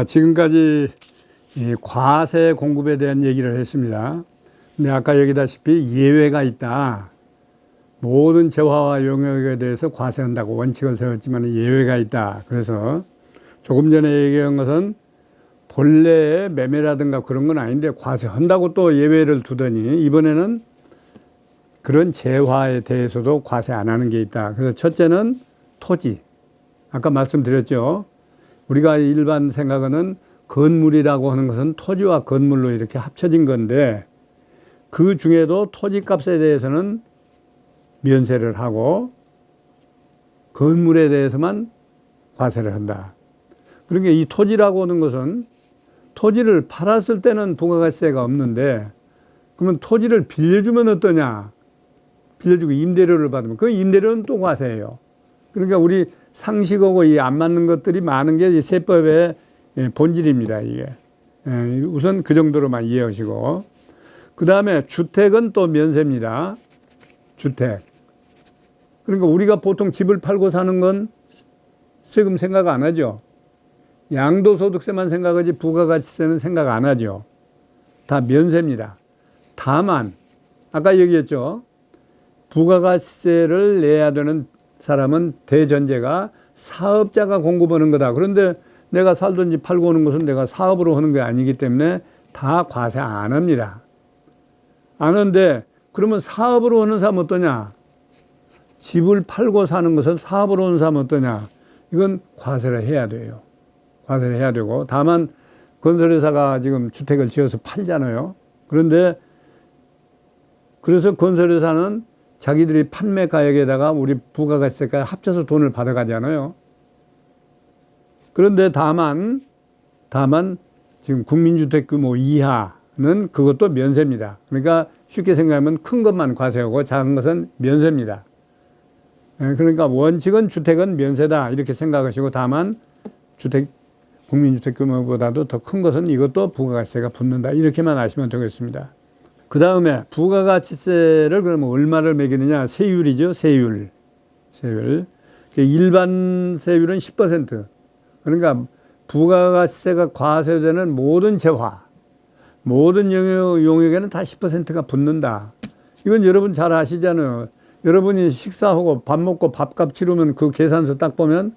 지금까지 이 과세 공급에 대한 얘기를 했습니다. 근데 아까 얘기다시피 예외가 있다. 모든 재화와 용역에 대해서 과세한다고 원칙을 세웠지만 예외가 있다. 그래서 조금 전에 얘기한 것은 본래의 매매라든가 그런 건 아닌데 과세한다고 또 예외를 두더니 이번에는 그런 재화에 대해서도 과세 안 하는 게 있다. 그래서 첫째는 토지. 아까 말씀드렸죠. 우리가 일반 생각하는 건물이라고 하는 것은 토지와 건물로 이렇게 합쳐진 건데 그 중에도 토지값에 대해서는 면세를 하고 건물에 대해서만 과세를 한다. 그러니까 이 토지라고 하는 것은 토지를 팔았을 때는 부가가치세가 없는데 그러면 토지를 빌려주면 어떠냐? 빌려주고 임대료를 받으면 그 임대료는 또 과세예요. 그러니까 우리 상식하고 이 안 맞는 것들이 많은 게 이 세법의 본질입니다. 이게 우선 그 정도로만 이해하시고 그 다음에 주택은 또 면세입니다. 주택. 그러니까 우리가 보통 집을 팔고 사는 건 세금 생각 안 하죠. 양도소득세만 생각하지 부가가치세는 생각 안 하죠. 다 면세입니다. 다만 아까 얘기했죠. 부가가치세를 내야 되는 사람은 대전제가 사업자가 공급하는 거다. 그런데 내가 살던 집 팔고 오는 것은 내가 사업으로 하는 게 아니기 때문에 다 과세 안 합니다. 안 하는데 그러면 사업으로 하는 사람 어떠냐? 집을 팔고 사는 것은 사업으로 하는 사람 어떠냐? 이건 과세를 해야 돼요. 과세를 해야 되고 다만 건설회사가 지금 주택을 지어서 팔잖아요. 그런데 그래서 건설회사는 자기들이 판매 가액에다가 우리 부가가치세까지 합쳐서 돈을 받아가잖아요. 그런데 다만 지금 국민주택 규모 이하는 그것도 면세입니다. 그러니까 쉽게 생각하면 큰 것만 과세하고 작은 것은 면세입니다. 그러니까 원칙은 주택은 면세다 이렇게 생각하시고 다만 국민주택 규모보다도 더 큰 것은 이것도 부가가치세가 붙는다 이렇게만 아시면 되겠습니다. 그 다음에 부가가치세를 그러면 얼마를 매기느냐? 세율이죠. 세율. 일반 세율은 10%. 그러니까 부가가치세가 과세되는 모든 재화, 모든 용역에는 다 10%가 붙는다. 이건 여러분 잘 아시잖아요. 여러분이 식사하고 밥 먹고 밥값 치르면 그 계산서 딱 보면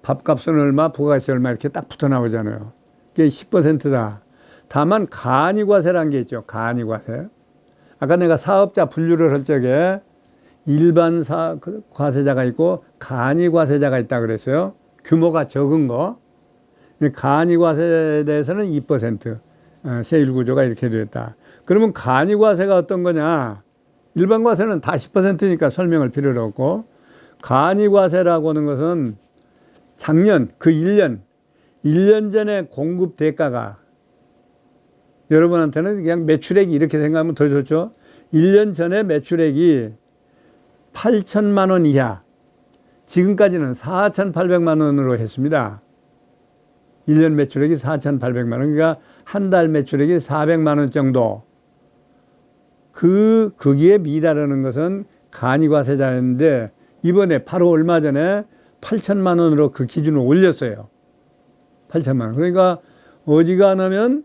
밥값은 얼마, 부가가치세 얼마 이렇게 딱 붙어 나오잖아요. 그게 10%다. 다만 간이과세라는 게 있죠. 간이과세. 아까 내가 사업자 분류를 할 적에 일반 과세자가 있고 간이과세자가 있다 그랬어요. 규모가 적은 거. 간이과세에 대해서는 2% 세율 구조가 이렇게 되었다. 그러면 간이과세가 어떤 거냐? 일반 과세는 다 10%니까 설명을 필요로 없고 간이과세라고 하는 것은 작년 그 1년 전에 공급 대가가 여러분한테는 그냥 매출액이 이렇게 생각하면 더 좋죠. 1년 전에 매출액이 8천만 원 이하, 지금까지는 4,800만 원으로 했습니다. 1년 매출액이 4,800만 원, 그러니까 한 달 매출액이 400만 원 정도. 거기에 미달하는 것은 간이과세자였는데 이번에 바로 얼마 전에 8천만 원으로 그 기준을 올렸어요. 8천만 원. 그러니까 어지간하면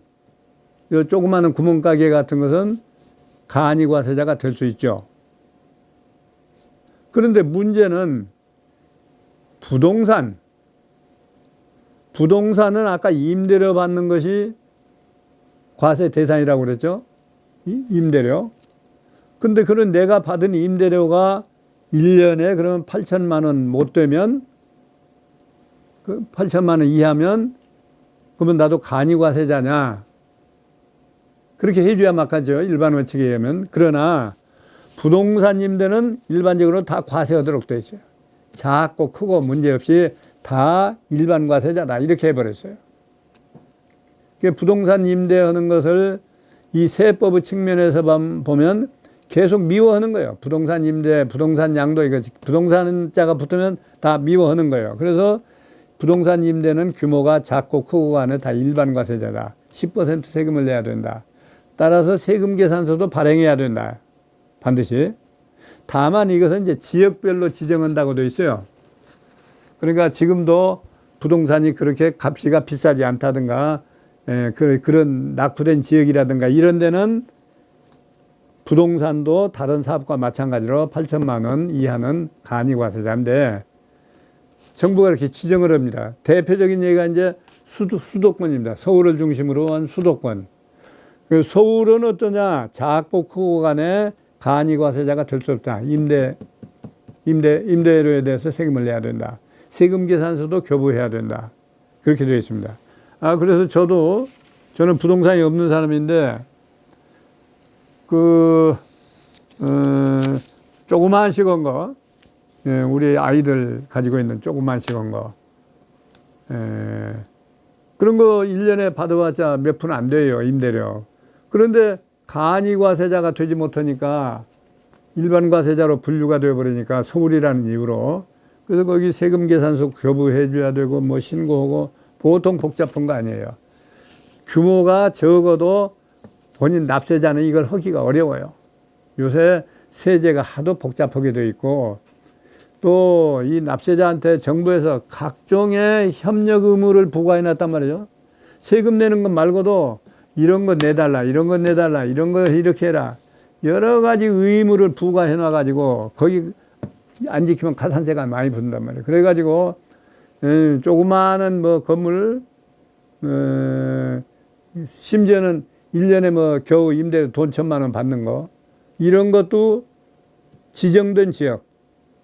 요 조그마한 구멍가게 같은 것은 간이과세자가 될 수 있죠. 그런데 문제는 부동산은 아까 임대료 받는 것이 과세 대상이라고 그랬죠. 임대료. 근데 그런 내가 받은 임대료가 1년에 그러면 8천만 원 못 되면 그 8천만 원 이하면 그러면 나도 간이과세자냐? 그렇게 해줘야 막하죠. 일반 원칙에 의하면. 그러나 부동산 임대는 일반적으로 다 과세하도록 되어 있어요. 작고 크고 문제없이 다 일반 과세자다. 이렇게 해버렸어요. 부동산 임대하는 것을 이 세법의 측면에서 보면 계속 미워하는 거예요. 부동산 임대, 부동산 양도, 이거 부동산자가 붙으면 다 미워하는 거예요. 그래서 부동산 임대는 규모가 작고 크고 간에 다 일반 과세자다. 10% 세금을 내야 된다. 따라서 세금 계산서도 발행해야 된다. 반드시. 다만 이것은 이제 지역별로 지정한다고 되어 있어요. 그러니까 지금도 부동산이 그렇게 값이가 비싸지 않다든가, 그런 낙후된 지역이라든가 이런 데는 부동산도 다른 사업과 마찬가지로 8천만 원 이하는 간이과세자인데 정부가 이렇게 지정을 합니다. 대표적인 예가 이제 수도권입니다. 서울을 중심으로 한 수도권. 서울은 어떠냐? 작고 크고 간에 간이과세자가 될 수 없다. 임대료에 대해서 세금을 내야 된다. 세금 계산서도 교부해야 된다. 그렇게 되어 있습니다. 그래서 저는 부동산이 없는 사람인데, 조그만 시건 거, 우리 아이들 가지고 있는 조그만 시건 거, 그런 거 1년에 받아봤자 몇 푼 안 돼요, 임대료. 그런데 간이과세자가 되지 못하니까 일반 과세자로 분류가 되어버리니까 서울이라는 이유로, 그래서 거기 세금 계산서 교부해 줘야 되고 뭐 신고하고 보통 복잡한 거 아니에요. 규모가 적어도 본인 납세자는 이걸 하기가 어려워요. 요새 세제가 하도 복잡하게 되어 있고 또 이 납세자한테 정부에서 각종의 협력 의무를 부과해 놨단 말이죠. 세금 내는 것 말고도 이런 거 내달라, 이런 거 내달라, 이런 거 이렇게 해라. 여러 가지 의무를 부과해 놔가지고 거기 안 지키면 가산세가 많이 붙는단 말이에요. 그래가지고 조그마한 뭐 건물, 심지어는 1년에 뭐 겨우 임대료 돈 1,000만 원 받는 거, 이런 것도 지정된 지역,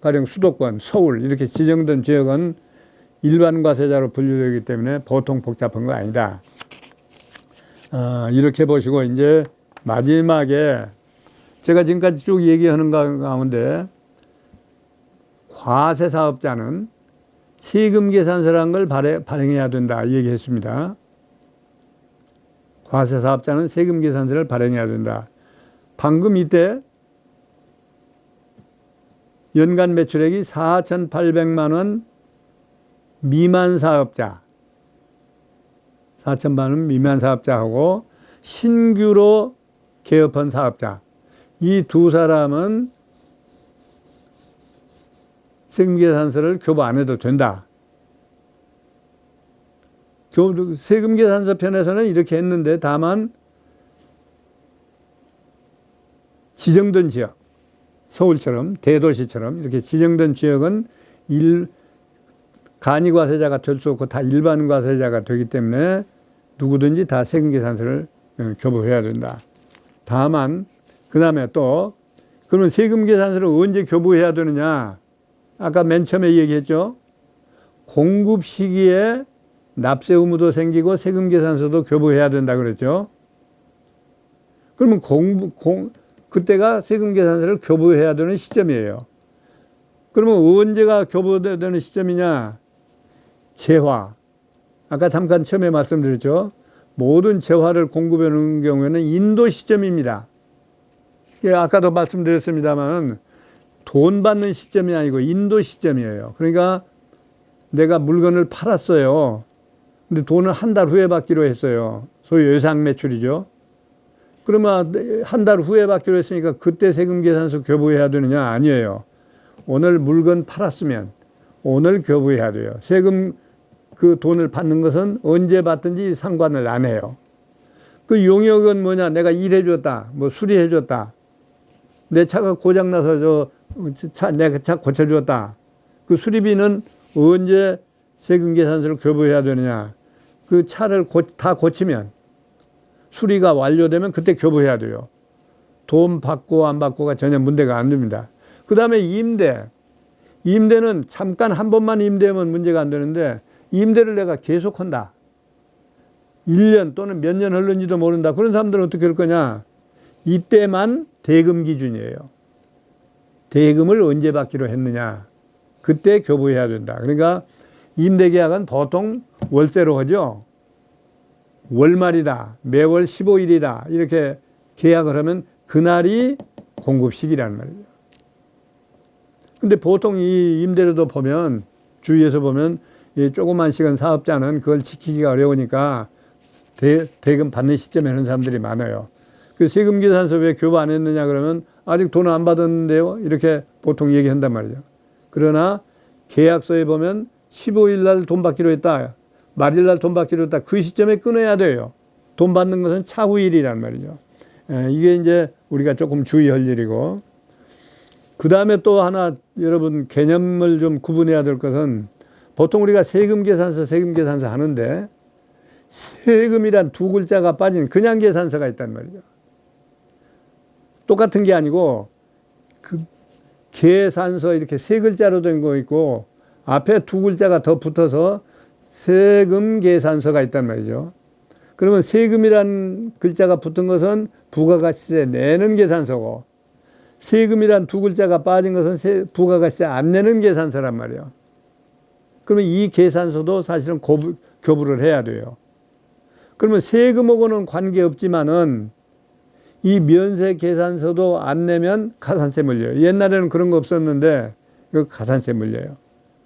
가령 수도권, 서울 이렇게 지정된 지역은 일반 과세자로 분류되기 때문에 보통 복잡한 거 아니다. 이렇게 보시고 이제 마지막에 제가 지금까지 쭉 얘기하는 가운데 과세사업자는 세금 계산서라는 걸 발행해야 된다 얘기했습니다. 과세사업자는 세금 계산서를 발행해야 된다. 방금 이때 연간 매출액이 4,800만 원 미만 사업자, 4,000만 원 미만 사업자하고 신규로 개업한 사업자, 이 두 사람은 세금계산서를 교부 안 해도 된다. 세금계산서 편에서는 이렇게 했는데 다만 지정된 지역, 서울처럼 대도시처럼 이렇게 지정된 지역은 간이과세자가 될 수 없고 다 일반 과세자가 되기 때문에 누구든지 다 세금계산서를 교부해야 된다. 다만 그 다음에 또 그러면 세금계산서를 언제 교부해야 되느냐? 아까 맨 처음에 얘기했죠. 공급 시기에 납세 의무도 생기고 세금계산서도 교부해야 된다 그랬죠. 그러면 그때가 세금계산서를 교부해야 되는 시점이에요. 그러면 언제가 교부되는 시점이냐? 재화. 아까 잠깐 처음에 말씀드렸죠. 모든 재화를 공급해 놓은 경우에는 인도 시점입니다. 아까도 말씀드렸습니다만 돈 받는 시점이 아니고 인도 시점이에요. 그러니까 내가 물건을 팔았어요. 근데 돈을 한 달 후에 받기로 했어요. 소위 예상 매출이죠. 그러면 한 달 후에 받기로 했으니까 그때 세금계산서 교부해야 되느냐? 아니에요. 오늘 물건 팔았으면 오늘 교부해야 돼요. 세금 그 돈을 받는 것은 언제 받든지 상관을 안 해요. 그 용역은 뭐냐? 내가 일해줬다, 뭐 수리해줬다, 내 차가 고장나서 내 차 고쳐줬다. 그 수리비는 언제 세금계산서를 교부해야 되느냐? 그 차를 다 고치면 수리가 완료되면 그때 교부해야 돼요. 돈 받고 안 받고가 전혀 문제가 안 됩니다. 그 다음에 임대는 잠깐 한 번만 임대하면 문제가 안 되는데 임대를 내가 계속한다. 1년 또는 몇 년 흘렀는지도 모른다. 그런 사람들은 어떻게 할 거냐? 이때만 대금 기준이에요. 대금을 언제 받기로 했느냐? 그때 교부해야 된다. 그러니까 임대계약은 보통 월세로 하죠. 월말이다, 매월 15일이다 이렇게 계약을 하면 그날이 공급시기라는 말이죠. 근데 보통 이 임대료도 보면 주위에서 보면 이 조그만 시간 사업자는 그걸 지키기가 어려우니까 대금 받는 시점에 하는 사람들이 많아요. 그 세금계산서 왜 교부 안 했느냐 그러면 아직 돈 안 받았는데요. 이렇게 보통 얘기한단 말이죠. 그러나 계약서에 보면 15일 날 돈 받기로 했다. 말일 날 돈 받기로 했다. 그 시점에 끊어야 돼요. 돈 받는 것은 차후일이란 말이죠. 이게 이제 우리가 조금 주의할 일이고, 그 다음에 또 하나 여러분 개념을 좀 구분해야 될 것은, 보통 우리가 세금 계산서 하는데 세금이란 두 글자가 빠진 그냥 계산서가 있단 말이죠. 똑같은 게 아니고 그 계산서 이렇게 세 글자로 된 거 있고 앞에 두 글자가 더 붙어서 세금 계산서가 있단 말이죠. 그러면 세금이란 글자가 붙은 것은 부가가치세 내는 계산서고, 세금이란 두 글자가 빠진 것은 부가가치세 안 내는 계산서란 말이에요. 그러면 이 계산서도 사실은 교부를 해야 돼요. 그러면 세금하고는 관계없지만은 이 면세 계산서도 안 내면 가산세 물려요. 옛날에는 그런 거 없었는데 이거 가산세 물려요.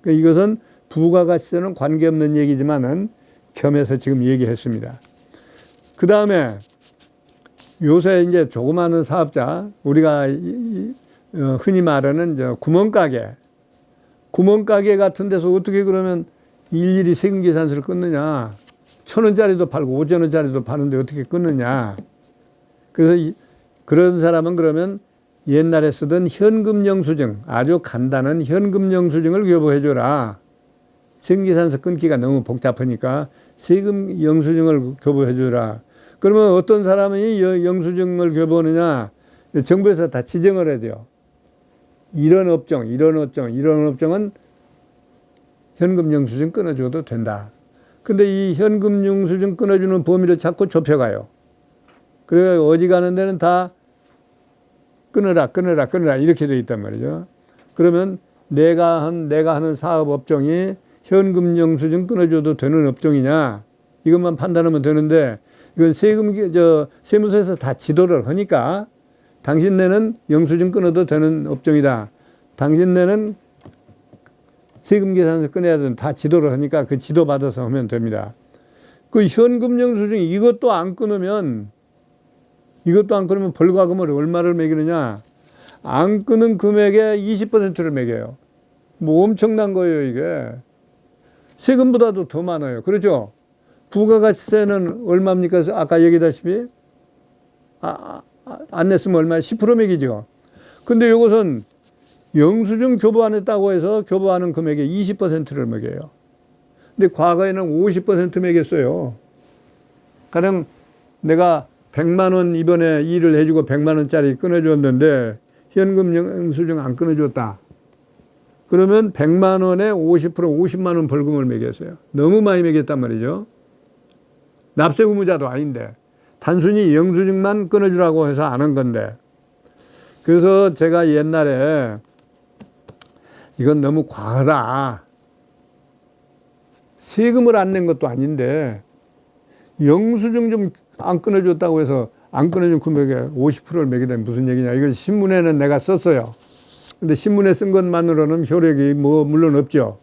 그러니까 이것은 부가가치세는 관계없는 얘기지만은 겸해서 지금 얘기했습니다. 그 다음에 요새 이제 조그마한 사업자, 우리가 흔히 말하는 구멍가게 같은 데서 어떻게 그러면 일일이 세금 계산서를 끊느냐. 1,000원짜리도 팔고 5,000원짜리도 파는데 어떻게 끊느냐. 그래서 그런 사람은 그러면 옛날에 쓰던 현금 영수증, 아주 간단한 현금 영수증을 교부해줘라. 세금 계산서 끊기가 너무 복잡하니까 세금 영수증을 교부해줘라. 그러면 어떤 사람이 영수증을 교부하느냐. 정부에서 다 지정을 해야 돼요. 이런 업종은 현금 영수증 끊어줘도 된다. 근데 이 현금 영수증 끊어주는 범위를 자꾸 좁혀가요. 그래 어지간한 데는 다 끊어라 이렇게 돼 있단 말이죠. 그러면 내가 하는 사업 업종이 현금 영수증 끊어줘도 되는 업종이냐, 이것만 판단하면 되는데, 이건 세무서에서 다 지도를 하니까 당신네는 영수증 끊어도 되는 업종이다. 당신네는 세금 계산서 끊어야 되는, 다 지도를 하니까 그 지도 받아서 하면 됩니다. 그 현금 영수증 이것도 안 끊으면 벌과금을 얼마를 매기느냐? 안 끊은 금액의 20%를 매겨요. 뭐 엄청난 거예요, 이게. 세금보다도 더 많아요. 그렇죠? 부가가치세는 얼마입니까? 아까 얘기했다시피 안 냈으면 얼마야? 10% 매기죠. 근데 이것은 영수증 교부 안 했다고 해서 교부하는 금액의 20%를 매겨요. 근데 과거에는 50% 매겼어요. 가령 내가 100만 원 이번에 일을 해주고 100만 원짜리 끊어줬는데 현금 영수증 안 끊어줬다. 그러면 100만 원에 50% 50만 원 벌금을 매겼어요. 너무 많이 매겼단 말이죠. 납세 의무자도 아닌데 단순히 영수증만 끊어주라고 해서 안 한 건데. 그래서 제가 옛날에 이건 너무 과하다. 세금을 안 낸 것도 아닌데 영수증 좀 안 끊어줬다고 해서 안 끊어준 금액에 50%를 매기다니 무슨 얘기냐. 이건 신문에는 내가 썼어요. 근데 신문에 쓴 것만으로는 효력이 물론 없죠.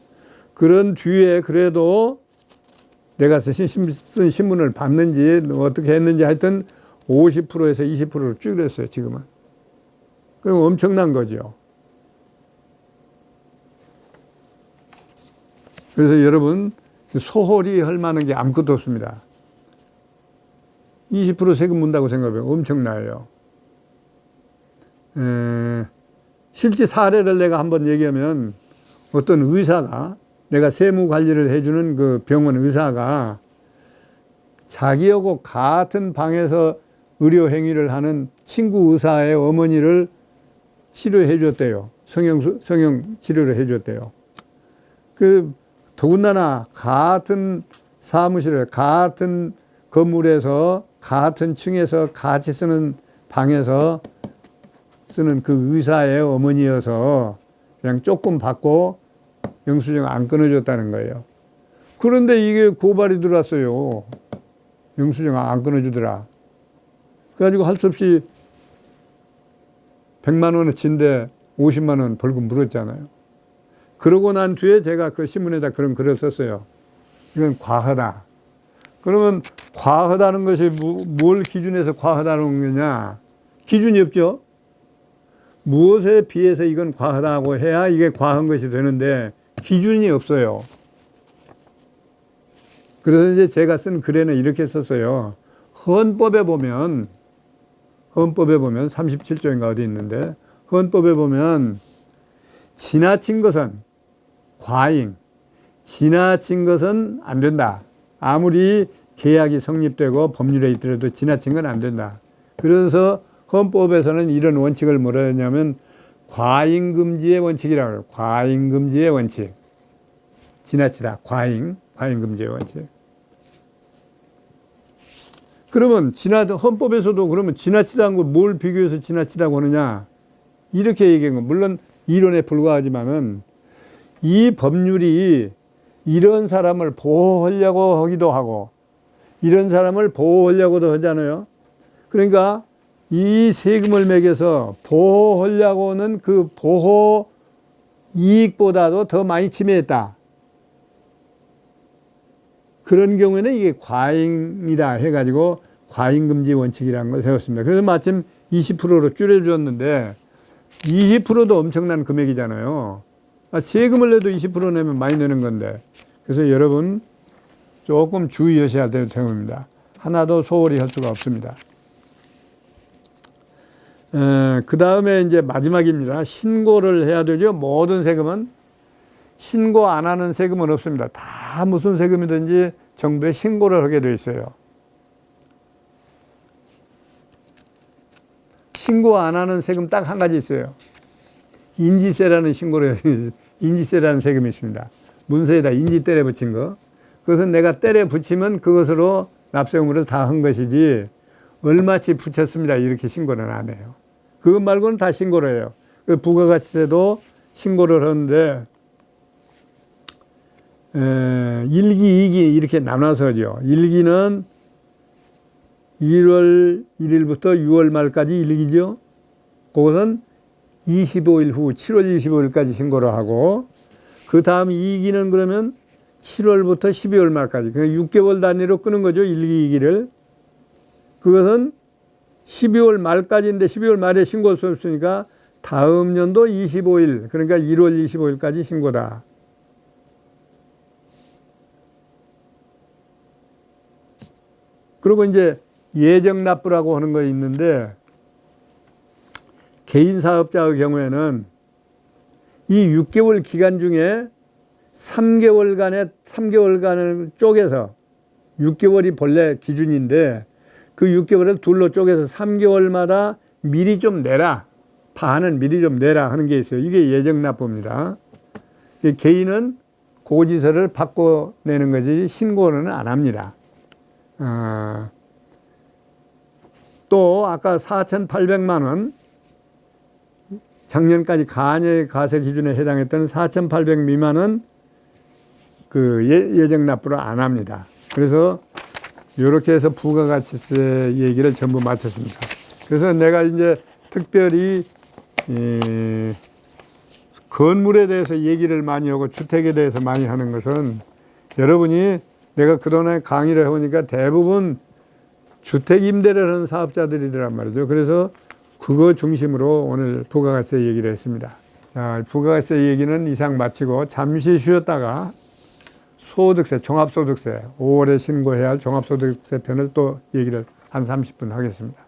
그런 뒤에 그래도 내가 쓴 신문을 봤는지 어떻게 했는지 하여튼 50%에서 20%를 줄였어요, 지금은. 그럼 엄청난 거죠. 그래서 여러분, 소홀히 할 만한 게 아무것도 없습니다. 20% 세금 문다고 생각해요. 엄청나요. 실제 사례를 내가 한번 얘기하면, 어떤 의사가, 내가 세무 관리를 해주는 그 병원 의사가 자기하고 같은 방에서 의료 행위를 하는 친구 의사의 어머니를 치료해 줬대요. 성형 치료를 해 줬대요. 더군다나 같은 사무실에, 같은 건물에서, 같은 층에서 같이 쓰는 방에서 쓰는 그 의사의 어머니여서 그냥 조금 받고 영수증 안 끊어줬다는 거예요. 그런데 이게 고발이 들어왔어요. 영수증 안 끊어주더라. 그래가지고 할 수 없이 100만 원어치인데 50만 원 벌금 물었잖아요. 그러고 난 뒤에 제가 그 신문에다 그런 글을 썼어요. 이건 과하다. 그러면 과하다는 것이 뭘 기준해서 과하다는 거냐? 기준이 없죠. 무엇에 비해서 이건 과하다고 해야 이게 과한 것이 되는데 기준이 없어요. 그래서 이제 제가 쓴 글에는 이렇게 썼어요. 헌법에 보면 37조인가 어디 있는데 헌법에 보면 지나친 것은 과잉, 지나친 것은 안 된다. 아무리 계약이 성립되고 법률에 있더라도 지나친 건 안 된다. 그래서 헌법에서는 이런 원칙을 뭐라 했냐면 과잉금지의 원칙이라고 해요. 과잉금지의 원칙. 지나치다. 과잉금지의 원칙. 그러면 헌법에서도 그러면 지나치다는 걸 뭘 비교해서 지나치다고 하느냐? 이렇게 얘기한 거. 물론 이론에 불과하지만은 이 법률이 이런 사람을 보호하려고 하기도 하고 이런 사람을 보호하려고도 하잖아요. 그러니까 이 세금을 매겨서 보호하려고는 그 보호 이익보다도 더 많이 침해했다. 그런 경우에는 이게 과잉이다 해가지고 과잉금지 원칙이라는 걸 세웠습니다. 그래서 마침 20%로 줄여주었는데 20%도 엄청난 금액이잖아요. 세금을 내도 20% 내면 많이 내는 건데. 그래서 여러분 조금 주의하셔야 될 점입니다. 하나도 소홀히 할 수가 없습니다. 그 다음에 이제 마지막입니다. 신고를 해야 되죠. 모든 세금은. 신고 안 하는 세금은 없습니다. 다 무슨 세금이든지 정부에 신고를 하게 돼 있어요. 신고 안 하는 세금 딱 한 가지 있어요. 인지세라는 인지세라는 세금이 있습니다. 문서에다 인지 때려 붙인 거. 그것은 내가 때려 붙이면 그것으로 납세의무를 다 한 것이지 얼마치 붙였습니다. 이렇게 신고는 안 해요. 그것 말고는 다 신고를 해요. 부가가치세도 신고를 하는데 1기, 2기 이렇게 나눠서 하죠. 1기는 1월 1일부터 6월 말까지 1기죠. 그것은 25일 후 7월 25일까지 신고를 하고 그 다음 2기는 그러면 7월부터 12월 말까지 그러니까 6개월 단위로 끄는 거죠. 1기, 2기를. 그것은 12월 말까지인데 12월 말에 신고할 수 없으니까 다음 연도 25일 그러니까 1월 25일까지 신고다. 그리고 이제 예정납부라고 하는 거 있는데 개인 사업자의 경우에는 이 6개월 기간 중에 3개월간을 쪼개서 6개월이 본래 기준인데 그 6개월을 둘로 쪼개서 3개월마다 미리 좀 내라. 반은 미리 좀 내라 하는 게 있어요. 이게 예정납부입니다. 개인은 고지서를 받고 내는 거지 신고는 안 합니다. 또 아까 4,800만 원 작년까지 가세 기준에 해당했던 4,800 미만은 그 예정 납부를 안 합니다. 그래서 이렇게 해서 부가가치세 얘기를 전부 마쳤습니다. 그래서 내가 이제 특별히 건물에 대해서 얘기를 많이 하고 주택에 대해서 많이 하는 것은 여러분이 내가 그동안에 강의를 해보니까 대부분 주택 임대를 하는 사업자들이란 말이죠. 그래서 그거 중심으로 오늘 부가가세 얘기를 했습니다. 자, 부가가세 얘기는 이상 마치고 잠시 쉬었다가 소득세, 종합소득세, 5월에 신고해야 할 종합소득세 편을 또 얘기를 한 30분 하겠습니다.